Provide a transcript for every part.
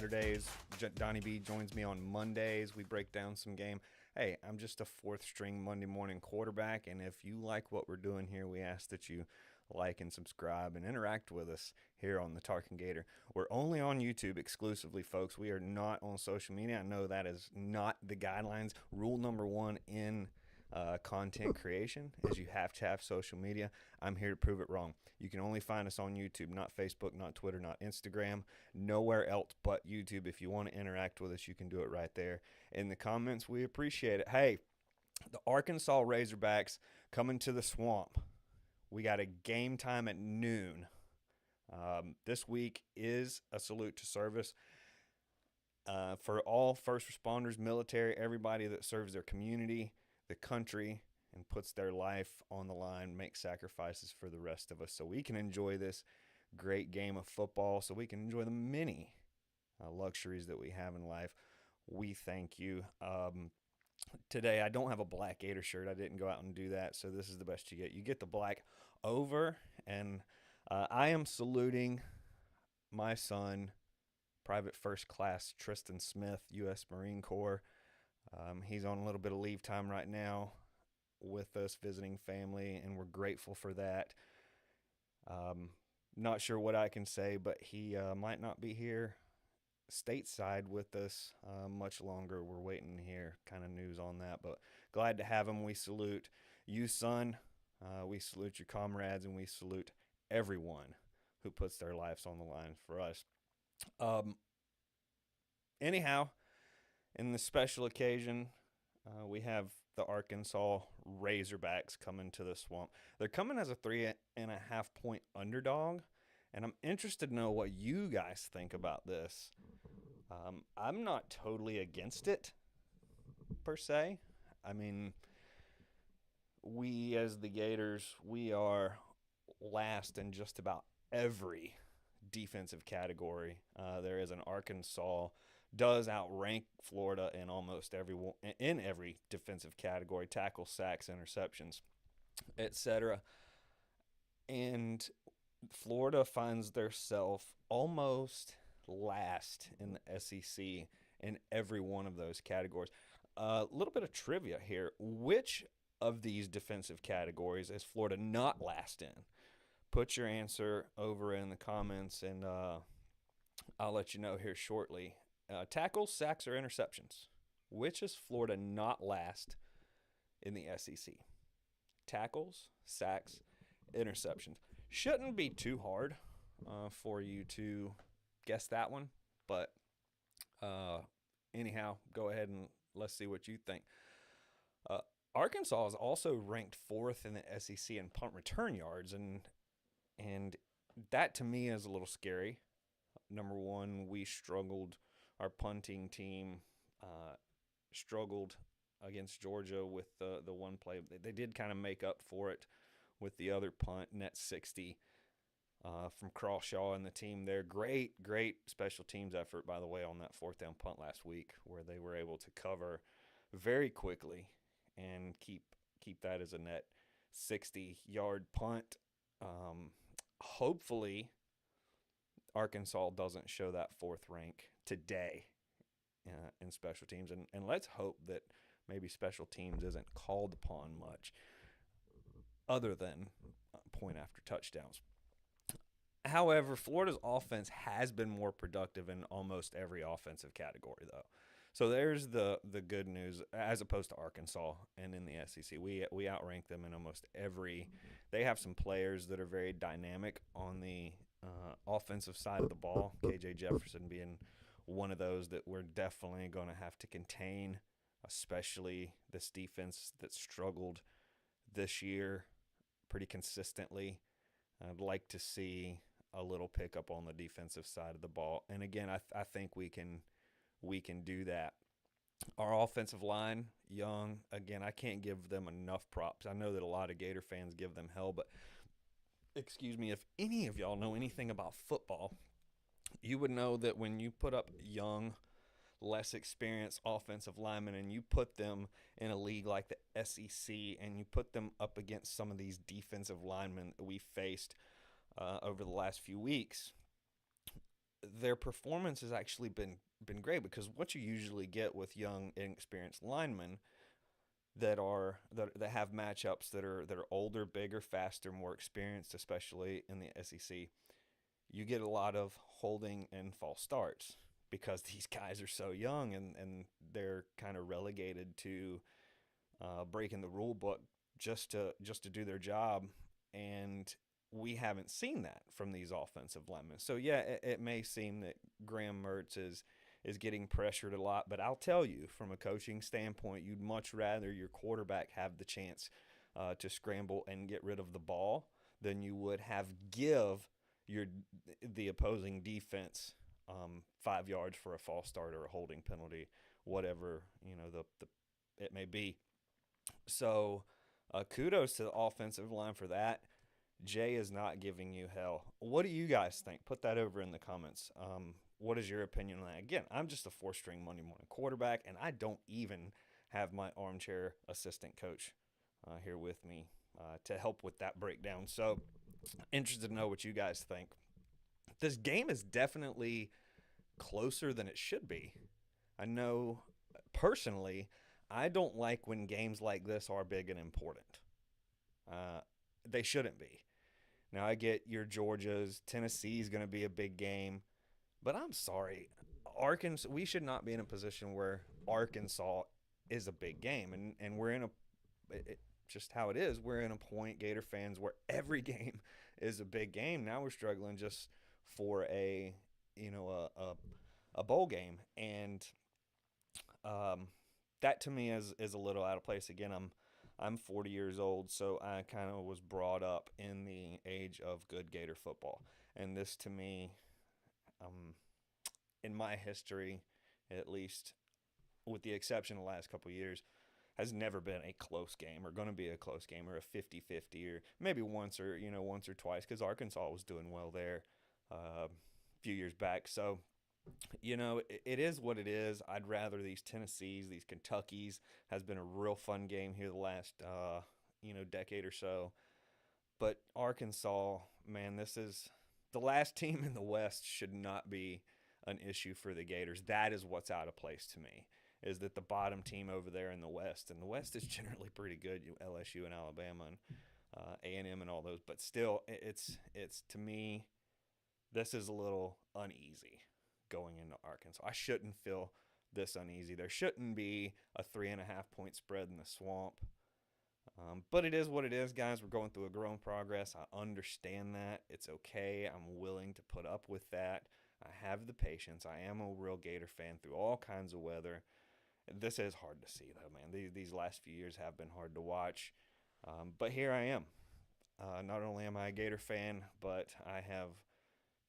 Saturdays. Donnie B joins me on Mondays. We break down some game. Hey, I'm just a fourth string Monday morning quarterback, and if you like what we're doing here, we ask that you like and subscribe and interact with us here on the Tarkin Gator. We're only on YouTube exclusively, folks. We are not on social media. I know that is not the guidelines. Rule number one in content creation is you have to have social media. I'm here to prove it wrong. You can only find us on YouTube, not Facebook, not Twitter, not Instagram, nowhere else but YouTube. If you want to interact with us, you can do it right there in the comments. We appreciate it. Hey, the Arkansas Razorbacks coming to the Swamp. We got a game time at noon. This week is a salute to service for all first responders, military, everybody that serves their community, the country, and puts their life on the line, makes sacrifices for the rest of us so we can enjoy this great game of football, so we can enjoy the many luxuries that we have in life. We thank you. Today, I don't have a black Gator shirt. I didn't go out and do that, so this is the best you get. You get the black over, and I am saluting my son, Private First Class Tristan Smith, U.S. Marine Corps. He's on a little bit of leave time right now with us visiting family, and we're grateful for that. Not sure what I can say, but he might not be here stateside with us much longer. We're waiting to hear kind of news on that, but glad to have him. We salute you, son. We salute your comrades, and we salute everyone who puts their lives on the line for us. Anyhow, in this special occasion, we have the Arkansas Razorbacks coming to the Swamp. They're coming as a 3.5 point underdog, and I'm interested to know what you guys think about this. I'm not totally against it, per se. I mean, we as the Gators, we are last in just about every defensive category. There is an Arkansas does outrank Florida in almost every defensive category: tackles, sacks, interceptions, etc. And Florida finds themselves almost last in the SEC in every one of those categories. A little bit of trivia here: which of these defensive categories is Florida not last in? Put your answer over in the comments, and I'll let you know here shortly. Tackles, sacks, or interceptions? Which is Florida not last in the SEC? Tackles, sacks, interceptions. Shouldn't be too hard for you to guess that one, but anyhow, go ahead and let's see what you think. Arkansas is also ranked 4th in the SEC in punt return yards, and that to me is a little scary. Number one, we struggled. Our punting team struggled against Georgia with the one play. They did kind of make up for it with the other punt, net 60 from Crawshaw and the team there. Great special teams effort, by the way, on that 4th down punt last week, where they were able to cover very quickly and keep that as a net 60-yard punt. Hopefully Arkansas doesn't show that 4th rank today in special teams, and let's hope that maybe special teams isn't called upon much other than point after touchdowns. However, Florida's offense has been more productive in almost every offensive category, though. So there's the good news, as opposed to Arkansas and in the SEC. We outrank them in almost every. They have some players that are very dynamic on the offensive side of the ball, KJ Jefferson being one of those that we're definitely going to have to contain, especially this defense that struggled this year pretty consistently. I'd like to see a little pickup on the defensive side of the ball, and again, I think we can do that. Our offensive line, young, again, I can't give them enough props. I know that a lot of Gator fans give them hell, but excuse me, if any of y'all know anything about football, you would know that when you put up young, less experienced offensive linemen and you put them in a league like the SEC and you put them up against some of these defensive linemen that we faced over the last few weeks, their performance has actually been great, because what you usually get with young, inexperienced linemen that have matchups that are older, bigger, faster, more experienced, especially in the SEC, you get a lot of holding and false starts because these guys are so young, and they're kind of relegated to breaking the rule book just to do their job. And we haven't seen that from these offensive linemen. So yeah, it may seem that Graham Mertz is getting pressured a lot, but I'll tell you, from a coaching standpoint, you'd much rather your quarterback have the chance to scramble and get rid of the ball than you would have give the opposing defense 5 yards for a false start or a holding penalty, whatever it may be. So kudos to the offensive line for that. Jay is not giving you hell. What do you guys think? Put that over in the comments. What is your opinion on that? Again, I'm just a 4-string Monday morning quarterback, and I don't even have my armchair assistant coach here with me to help with that breakdown. So, interested to know what you guys think. This game is definitely closer than it should be. I know, personally, I don't like when games like this are big and important. They shouldn't be. Now, I get your Georgia's, Tennessee's going to be a big game, but I'm sorry. Arkansas, we should not be in a position where Arkansas is a big game, and we're in just how it is. We're in a point, Gator fans, where every game is a big game. Now we're struggling just for a bowl game, and that to me is a little out of place. Again, I'm 40 years old, so I kind of was brought up in the age of good Gator football. And this, to me, in my history, at least, with the exception of the last couple of years, has never been a close game or going to be a close game or a 50-50 or maybe once or twice, because Arkansas was doing well there a few years back. So, it is what it is. I'd rather these Tennessees, these Kentuckys. Has been a real fun game here the last, decade or so. But Arkansas, man, this is the last team in the West. Should not be an issue for the Gators. That is what's out of place to me, is that the bottom team over there in the West, and the West is generally pretty good, LSU and Alabama and A&M and all those. But still, it's to me, this is a little uneasy going into Arkansas. I shouldn't feel this uneasy. There shouldn't be a 3.5-point spread in the swamp. But it is what it is, guys. We're going through a growing progress. I understand that. It's okay. I'm willing to put up with that. I have the patience. I am a real Gator fan through all kinds of weather. This is hard to see, though, man. These last few years have been hard to watch. But here I am. Not only am I a Gator fan, but I have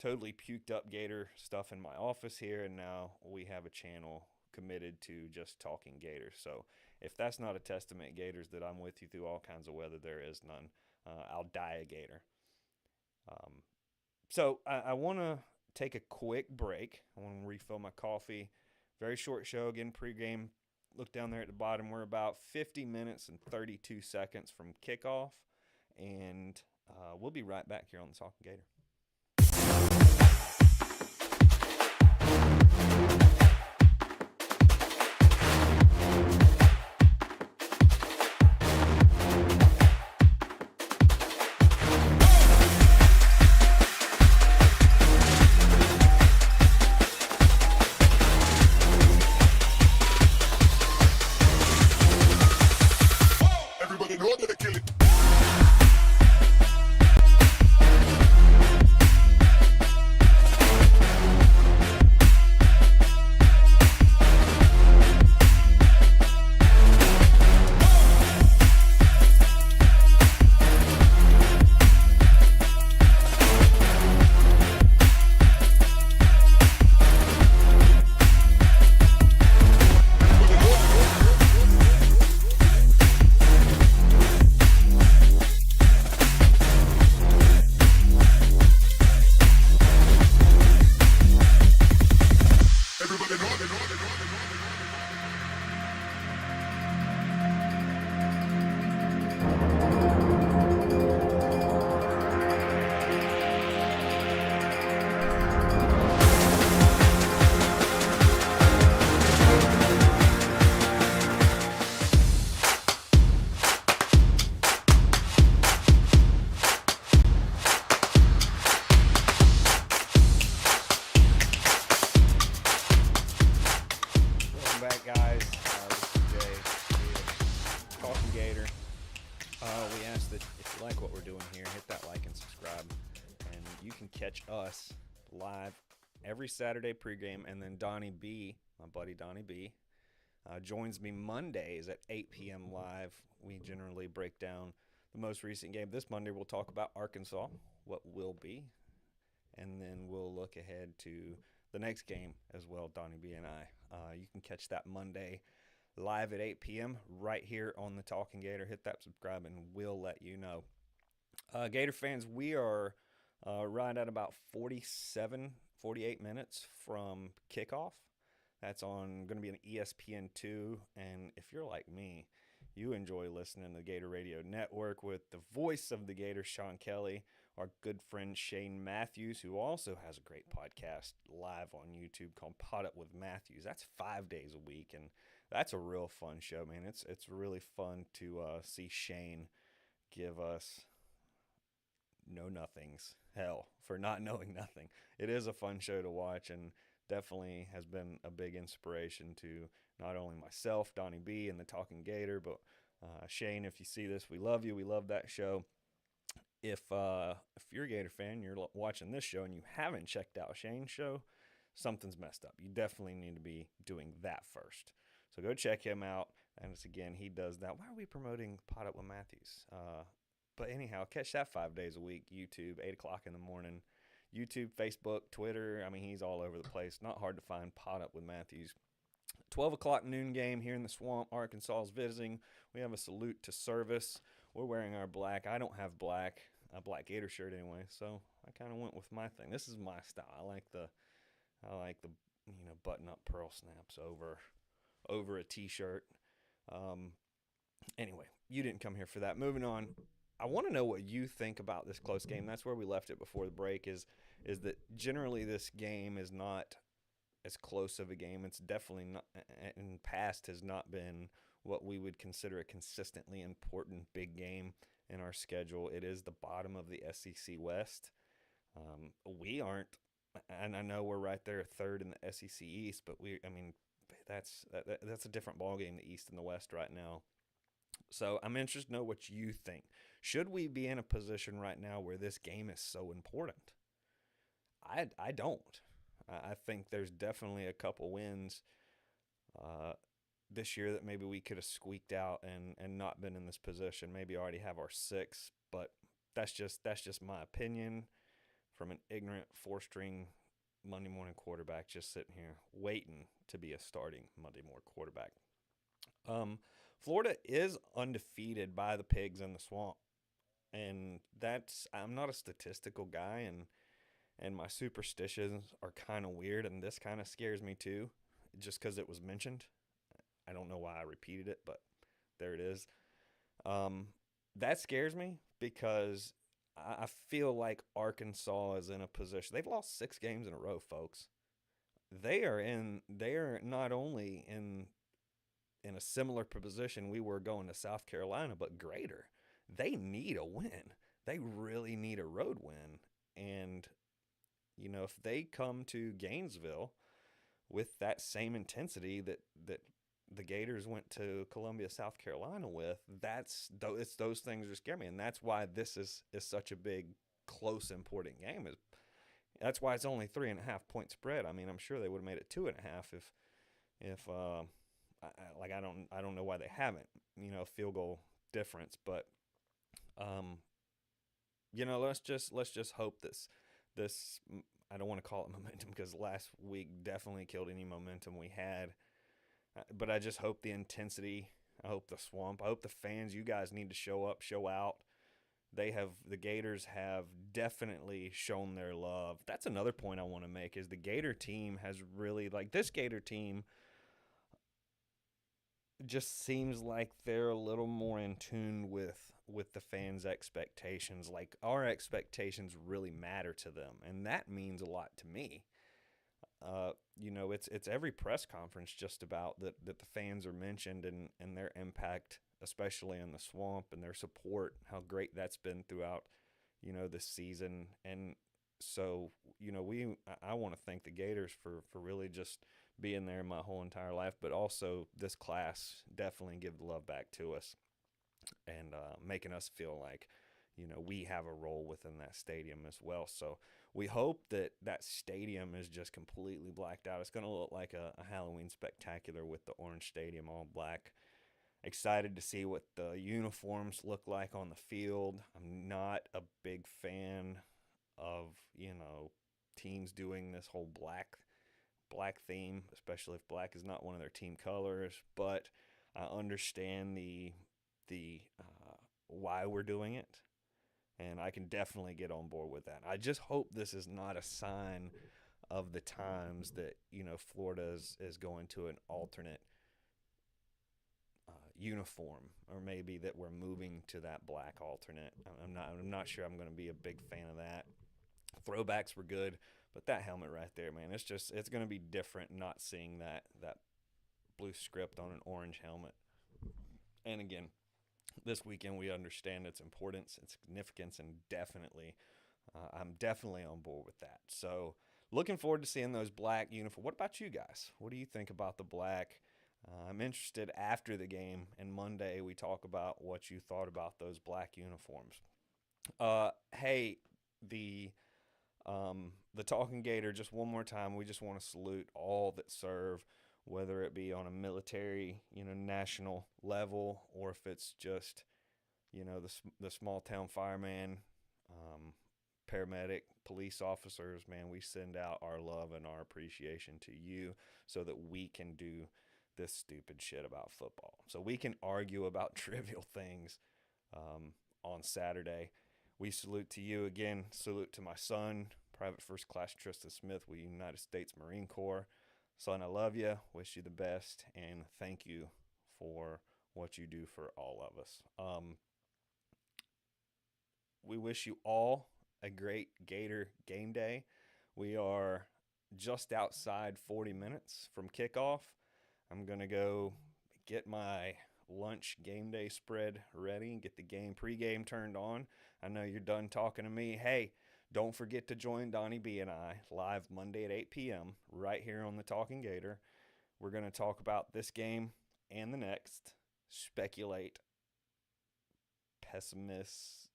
totally puked up Gator stuff in my office here, and now we have a channel committed to just talking Gators. So if that's not a testament, Gators, that I'm with you through all kinds of weather, there is none. I'll die a Gator. So I want to take a quick break. I want to refill my coffee. Very short show, again, pregame. Look down there at the bottom. We're about 50 minutes and 32 seconds from kickoff, and we'll be right back here on the Talking Gator. We ask that if you like what we're doing here, hit that like and subscribe. And you can catch us live every Saturday pregame. And then Donnie B, my buddy Donnie B, joins me Mondays at 8 p.m. live. We generally break down the most recent game. This Monday, we'll talk about Arkansas, what will be. And then we'll look ahead to the next game as well, Donnie B and I. You can catch that Monday live at 8 p.m. right here on the Talking Gator. Hit that subscribe and we'll let you know. Gator fans, we are right at about 48 minutes from kickoff. That's on going to be an ESPN2. And if you're like me, you enjoy listening to the Gator Radio Network with the voice of the Gator, Sean Kelly, our good friend Shane Matthews, who also has a great podcast live on YouTube called Pot Up with Matthews. That's 5 days a week, and that's a real fun show, man. It's really fun to see Shane give us know nothings hell for not knowing nothing. It is a fun show to watch, and definitely has been a big inspiration to not only myself, Donnie B, and the Talking Gator, but Shane, if you see this, we love you. We love that show. If you're a Gator fan, you're watching this show and you haven't checked out Shane's show, something's messed up. You definitely need to be doing that first. So go check him out. And it's, again, he does that. Why are we promoting Pot Up with Matthews? But anyhow, catch that 5 days a week. YouTube, 8 o'clock in the morning. YouTube, Facebook, Twitter. I mean, he's all over the place. Not hard to find Pot Up with Matthews. 12 o'clock noon game here in the Swamp. Arkansas is visiting. We have a salute to service. We're wearing our black. I don't have black, a Black Gator shirt anyway, so I kind of went with my thing. This is my style. I like the button-up pearl snaps over a t-shirt. Anyway, you didn't come here for that. Moving on. I want to know what you think about this close game. That's where we left it before the break, is that generally this game is not as close of a game. It's definitely not, in the past, has not been what we would consider a consistently important big game in our schedule. It is the bottom of the SEC West. We aren't, and I know we're right there third in the SEC East, but that's a different ballgame, the East and the West right now. So I'm interested to know what you think. Should we be in a position right now where this game is so important? I don't. I think there's definitely a couple wins this year that maybe we could have squeaked out and not been in this position. Maybe already have our six, but that's just my opinion from an ignorant four-string Monday morning quarterback just sitting here waiting to be a starting Monday morning quarterback. Florida is undefeated by the Pigs in the Swamp, and I'm not a statistical guy, and my superstitions are kind of weird, and this kind of scares me too, just because it was mentioned. I don't know why I repeated it, but there it is. That scares me because I feel like Arkansas is in a position. They've lost 6 games in a row, folks. They are not only in a similar position we were going to South Carolina, but greater. They need a win. They really need a road win. And, if they come to Gainesville with that same intensity that the Gators went to Columbia, South Carolina with, it's those things that scare me. And that's why this is such a big, close, important game. That's why it's only 3.5 point spread. I mean, I'm sure they would have made it 2.5 if I don't know why they haven't, field goal difference, but let's just hope this I don't want to call it momentum because last week definitely killed any momentum we had, but I just hope the intensity, I hope the Swamp, I hope the fans, you guys need to show up, show out. The Gators have definitely shown their love. That's another point I want to make is the Gator team has really, this Gator team just seems like they're a little more in tune with the fans' expectations. Like, our expectations really matter to them, and that means a lot to me. It's every press conference just about that the fans are mentioned and their impact, especially in the Swamp, and their support, how great that's been throughout, this season. And so, I want to thank the Gators for really just being there my whole entire life, but also this class definitely give the love back to us. and making us feel like, we have a role within that stadium as well. So we hope that that stadium is just completely blacked out. It's going to look like a Halloween spectacular with the orange stadium all black. Excited to see what the uniforms look like on the field. I'm not a big fan of, teams doing this whole black theme, especially if black is not one of their team colors. But I understand the why we're doing it, and I can definitely get on board with that. I just hope this is not a sign of the times that Florida is going to an alternate uniform, or maybe that we're moving to that black alternate. I'm not sure I'm going to be a big fan of that. Throwbacks were good, but that helmet right there, man, it's going to be different not seeing that blue script on an orange helmet. And again, this weekend we understand its importance and significance, and I'm definitely on board with that. So looking forward to seeing those black uniforms. What about you guys? What do you think about the black? I'm interested after the game, and Monday we talk about what you thought about those black uniforms. Hey, the Talking Gator, just one more time, we just want to salute all that serve, whether it be on a military, national level, or if it's just, the small town fireman, paramedic, police officers. Man, we send out our love and our appreciation to you so that we can do this stupid shit about football. So we can argue about trivial things on Saturday. We salute to you again. Salute to my son, Private First Class Tristan Smith with the United States Marine Corps. Son, I love you. Wish you the best, and thank you for what you do for all of us. We wish you all a great Gator game day. We are just outside 40 minutes from kickoff. I'm going to go get my lunch game day spread ready and get the pregame turned on. I know you're done talking to me. Hey, don't forget to join Donnie B and I live Monday at 8 p.m. right here on the Talking Gator. We're going to talk about this game and the next, speculate, pessimisticize.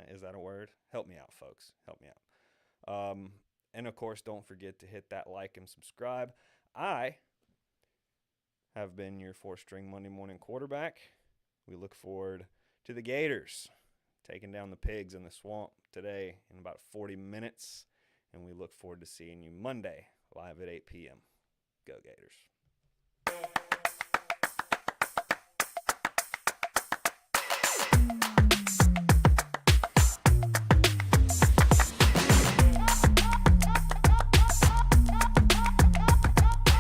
Is that a word? Help me out, folks. Help me out. And of course, don't forget to hit that like and subscribe. I have been your four-string Monday morning quarterback. We look forward to the Gators taking down the Pigs in the swamp today in about 40 minutes. And we look forward to seeing you Monday live at 8 p.m. Go Gators.